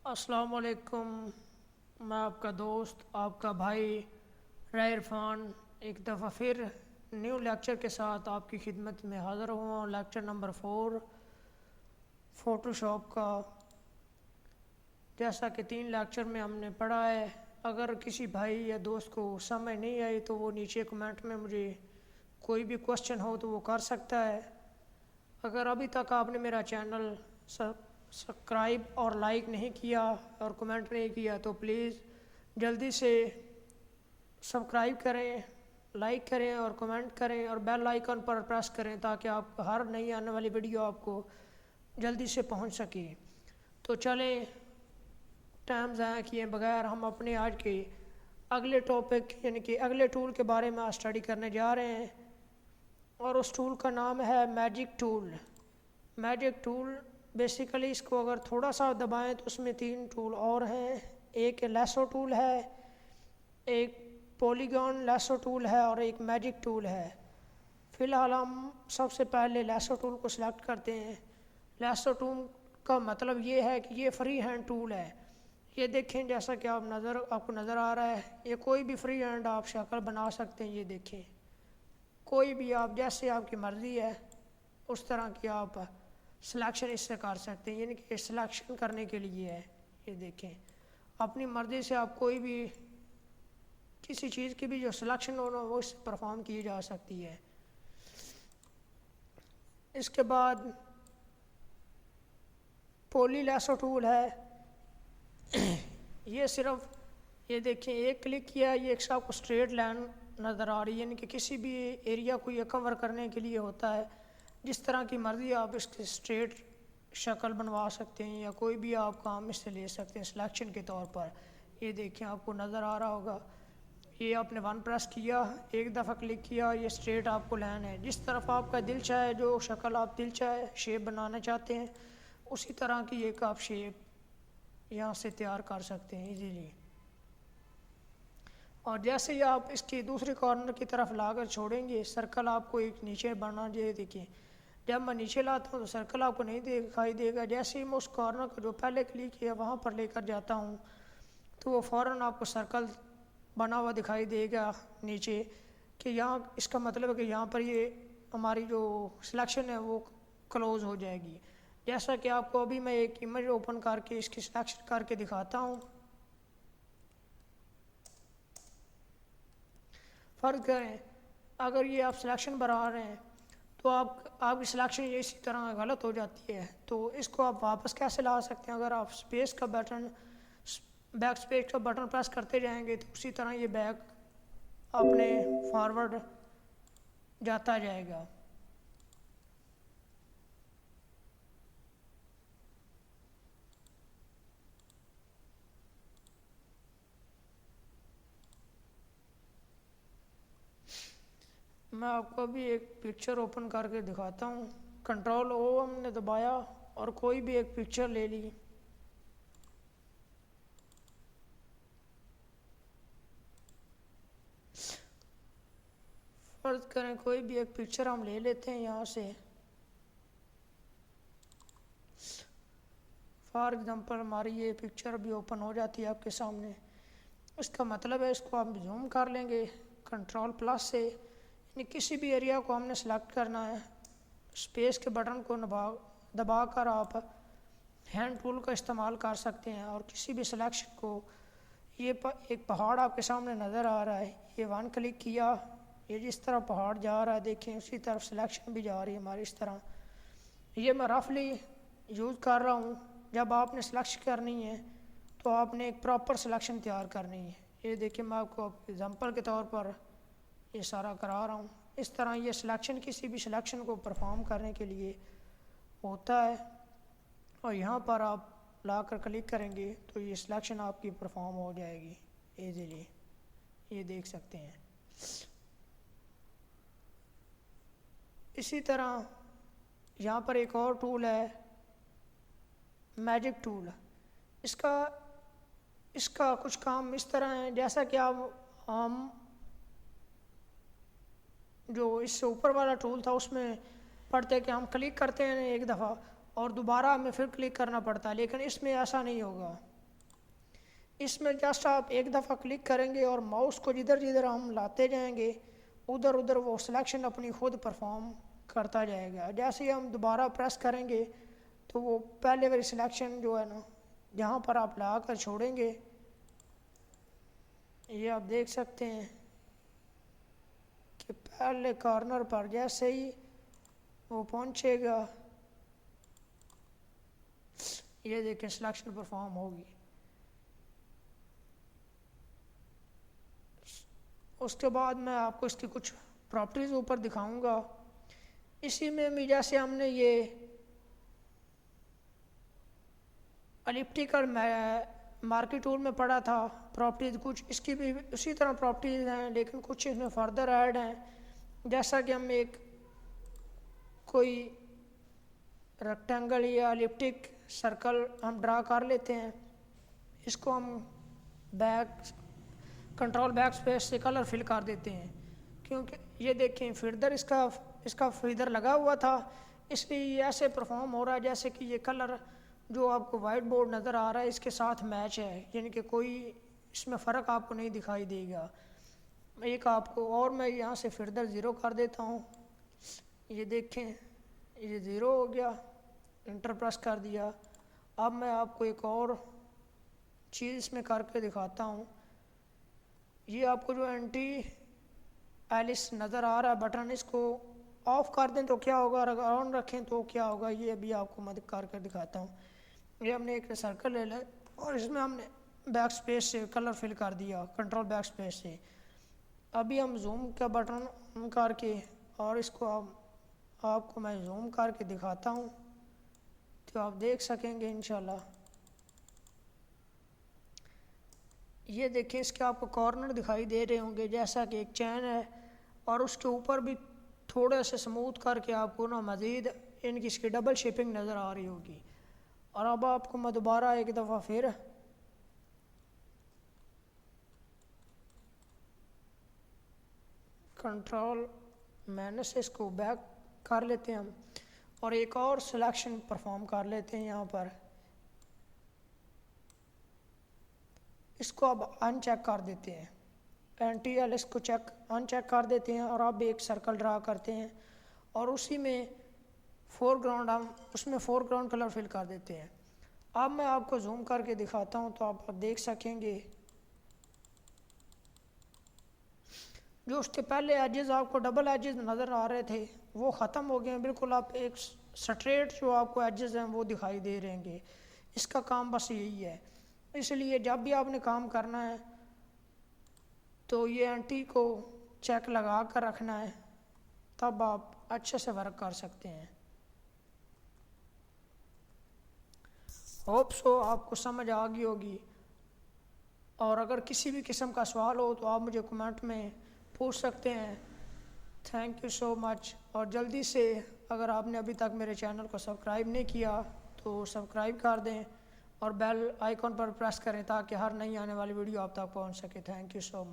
अस्सलाम वालेकुम। मैं आपका दोस्त आपका भाई रे इरफान एक दफ़ा फिर न्यू लेक्चर के साथ आपकी खिदमत में हाज़िर हुआ हूँ। लेक्चर नंबर 4 फ़ोटोशॉप का। जैसा कि 3 लेक्चर में हमने पढ़ा है, अगर किसी भाई या दोस्त को समझ नहीं आई तो वो नीचे कमेंट में मुझे कोई भी क्वेश्चन हो तो वो कर सकता है। अगर अभी तक आपने मेरा चैनल सब्सक्राइब और लाइक नहीं किया और कमेंट नहीं किया तो प्लीज़ जल्दी से सब्सक्राइब करें, लाइक करें और कमेंट करें और बेल आइकन पर प्रेस करें ताकि आप हर नई आने वाली वीडियो आपको जल्दी से पहुंच सके। तो चलें, टाइम ज़ाया किए बगैर हम अपने आज के अगले टॉपिक यानी कि अगले टूल के बारे में आज स्टडी करने जा रहे हैं और उस टूल का नाम है magic tool. Magic tool basically इसको अगर थोड़ा सा दबाएं तो उसमें 3 टूल और हैं। एक लैसो टूल है, एक पॉलीगॉन लैसो टूल है और एक मैजिक टूल है। फ़िलहाल हम सबसे पहले लैसो टूल को सिलेक्ट करते हैं। लैसो टूल का मतलब ये है कि ये फ्री हैंड टूल है। ये देखें, जैसा कि आपको नज़र आ रहा है, ये कोई भी फ्री हैंड आप शक्ल बना सकते हैं। ये देखें, कोई भी आप जैसे आपकी मर्ज़ी है उस तरह की आप सिलेक्शन इससे कर सकते हैं। यानी कि सिलेक्शन करने के लिए है। ये देखें, अपनी मर्ज़ी से आप कोई भी किसी चीज़ की भी जो सिलेक्शन हो वो इससे परफॉर्म की जा सकती है। इसके बाद पोली लैसो टूल है। ये सिर्फ ये देखें, एक क्लिक किया, ये एक आपको स्ट्रेट लाइन नज़र आ रही है, यानी कि किसी भी एरिया को ये कवर करने के लिए होता है। जिस तरह की मर्ज़ी आप इसकी स्ट्रेट शक्ल बनवा सकते हैं या कोई भी आप काम इससे ले सकते हैं सिलेक्शन के तौर पर। ये देखें, आपको नज़र आ रहा होगा, ये आपने 1 प्रेस किया, एक दफ़ा क्लिक किया, ये स्ट्रेट आपको लाइन है। जिस तरफ आपका दिल चाहे, जो शक्ल आप दिल चाहे शेप बनाना चाहते हैं, उसी तरह की एक आप शेप यहाँ से तैयार कर सकते हैं इजीली। और जैसे ही आप इसकी दूसरी कॉर्नर की तरफ लाकर छोड़ेंगे, सर्कल आपको एक नीचे बना दे। देखिए, जब मैं नीचे लाता हूँ तो सर्कल आपको नहीं दिखाई देगा। जैसे ही मैं उस कॉर्नर को जो पहले क्लिक किया वहाँ पर लेकर जाता हूँ तो वो फ़ौरन आपको सर्कल बना हुआ दिखाई देगा नीचे, कि यहाँ इसका मतलब है कि यहाँ पर ये हमारी जो सिलेक्शन है वो क्लोज़ हो जाएगी। जैसा कि आपको अभी मैं एक इमेज ओपन करके इसकी सिलेक्शन करके दिखाता हूँ। फ़र्ज़ करें अगर ये आप सिलेक्शन बना रहे हैं तो आपकी सिलेक्शन ये इसी तरह गलत हो जाती है, तो इसको आप वापस कैसे ला सकते हैं? अगर आप बैक स्पेस का बटन प्रेस करते जाएंगे तो उसी तरह ये बैक अपने फॉरवर्ड जाता जाएगा। मैं आपको अभी एक पिक्चर ओपन करके दिखाता हूँ। कंट्रोल ओ हमने दबाया और कोई भी एक पिक्चर ले ली। फ़र्ज़ करें कोई भी एक पिक्चर हम ले लेते हैं यहाँ से। फॉर एग्ज़ाम्पल हमारी ये पिक्चर भी ओपन हो जाती है आपके सामने। इसका मतलब है इसको आप जूम कर लेंगे कंट्रोल प्लस से, यानी किसी भी एरिया को हमने सेलेक्ट करना है। स्पेस के बटन को दबा कर आप हैंड टूल का इस्तेमाल कर सकते हैं और किसी भी सिलेक्शन को, एक पहाड़ आपके सामने नज़र आ रहा है, ये 1 क्लिक किया, ये जिस तरह पहाड़ जा रहा है देखें उसी तरफ सिलेक्शन भी जा रही है हमारी इस तरह। ये मैं रफली यूज़ कर रहा हूँ। जब आपने सिलेक्शन करनी है तो आपने एक प्रॉपर सिलेक्शन तैयार करनी है। ये देखिए, मैं आपको एग्जांपल के तौर पर ये सारा करा रहा हूँ। इस तरह ये सिलेक्शन किसी भी सिलेक्शन को परफॉर्म करने के लिए होता है और यहाँ पर आप लाकर क्लिक करेंगे तो ये सिलेक्शन आपकी परफॉर्म हो जाएगी इजीली। ये देख सकते हैं। इसी तरह यहाँ पर एक और टूल है मैजिक टूल। इसका कुछ काम इस तरह है, जैसा कि हम जो इससे ऊपर वाला टूल था उसमें पढ़ते कि हम क्लिक करते हैं एक दफ़ा और दोबारा हमें फिर क्लिक करना पड़ता है, लेकिन इसमें ऐसा नहीं होगा। इसमें जस्ट आप एक दफ़ा क्लिक करेंगे और माउस को जिधर जिधर हम लाते जाएंगे उधर उधर वो सिलेक्शन अपनी खुद परफॉर्म करता जाएगा। जैसे ही हम दोबारा प्रेस करेंगे तो वो पहले वाली सिलेक्शन जो है ना, जहाँ पर आप ला कर छोड़ेंगे, ये आप देख सकते हैं कि पहले कॉर्नर पर जैसे ही वो पहुँचेगा, ये देखें सिलेक्शन परफॉर्म होगी। उसके बाद मैं आपको इसकी कुछ प्रॉपर्टीज़ ऊपर दिखाऊंगा। इसी में भी जैसे हमने ये एलिप्टिकल मार्की टूल में पढ़ा था प्रॉपर्टीज़, कुछ इसकी भी उसी तरह प्रॉपर्टीज़ हैं, लेकिन कुछ इसमें फर्दर ऐड हैं। जैसा कि हम एक कोई रेक्टेंगल या एलिप्टिक सर्कल हम ड्रा कर लेते हैं, इसको हम कंट्रोल बैक स्पेस से कलर फिल कर देते हैं, क्योंकि ये देखें फिदर इसका फिदर लगा हुआ था, इसलिए ये ऐसे परफॉर्म हो रहा है जैसे कि ये कलर जो आपको वाइट बोर्ड नज़र आ रहा है इसके साथ मैच है, यानी कि कोई इसमें फ़र्क आपको नहीं दिखाई देगा। एक आपको और मैं यहाँ से फिदर ज़ीरो कर देता हूँ, ये देखें ये ज़ीरो हो गया, इंटर प्रेस कर दिया। अब मैं आपको एक और चीज़ इसमें करके दिखाता हूँ। ये आपको जो एंटी एलिस नज़र आ रहा है बटन, इसको ऑफ़ कर दें तो क्या होगा, अगर ऑन रखें तो क्या होगा, ये अभी आपको मैं करके दिखाता हूँ। ये हमने एक सर्कल ले लिया और इसमें हमने बैक स्पेस से कलर फिल कर दिया, कंट्रोल बैक स्पेस से। अभी हम जूम का बटन ऑन करके और इसको आपको मैं जूम करके दिखाता हूँ तो आप देख सकेंगे इंशाल्लाह। ये देखिए इसके आपको कॉर्नर दिखाई दे रहे होंगे जैसा कि एक चैन है, और उसके ऊपर भी थोड़े से स्मूथ करके आपको ना मज़ीद इनकी इसकी डबल शेपिंग नज़र आ रही होगी। और अब आपको मैं दोबारा एक दफ़ा फिर कंट्रोल मैनस से इसको बैक कर लेते हैं हम, और एक और सिलेक्शन परफॉर्म कर लेते हैं यहाँ पर। इसको अब अनचेक कर देते हैं, एंटी एलिस को अनचेक कर देते हैं, और अब एक सर्कल ड्रा करते हैं और उसी में फोरग्राउंड हम उसमें फोरग्राउंड कलर फिल कर देते हैं। अब मैं आपको जूम करके दिखाता हूँ तो आप देख सकेंगे जो उसके पहले एजेस आपको डबल एजेस नज़र आ रहे थे वो ख़त्म हो गए हैं, बिल्कुल आप एक स्ट्रेट जो आपको एजेस हैं वो दिखाई दे रहेंगे। इसका काम बस यही है, इसलिए जब भी आपने काम करना है तो ये एंटी को चेक लगा कर रखना है, तब आप अच्छे से वर्क कर सकते हैं। होप सो आपको समझ आ गई होगी, और अगर किसी भी किस्म का सवाल हो तो आप मुझे कमेंट में पूछ सकते हैं। Thank you so much. और जल्दी से अगर आपने अभी तक मेरे चैनल को सब्सक्राइब नहीं किया तो सब्सक्राइब कर दें और बेल आइकॉन पर प्रेस करें ताकि हर नई आने वाली वीडियो आप तक पहुंच सके। Thank you so much.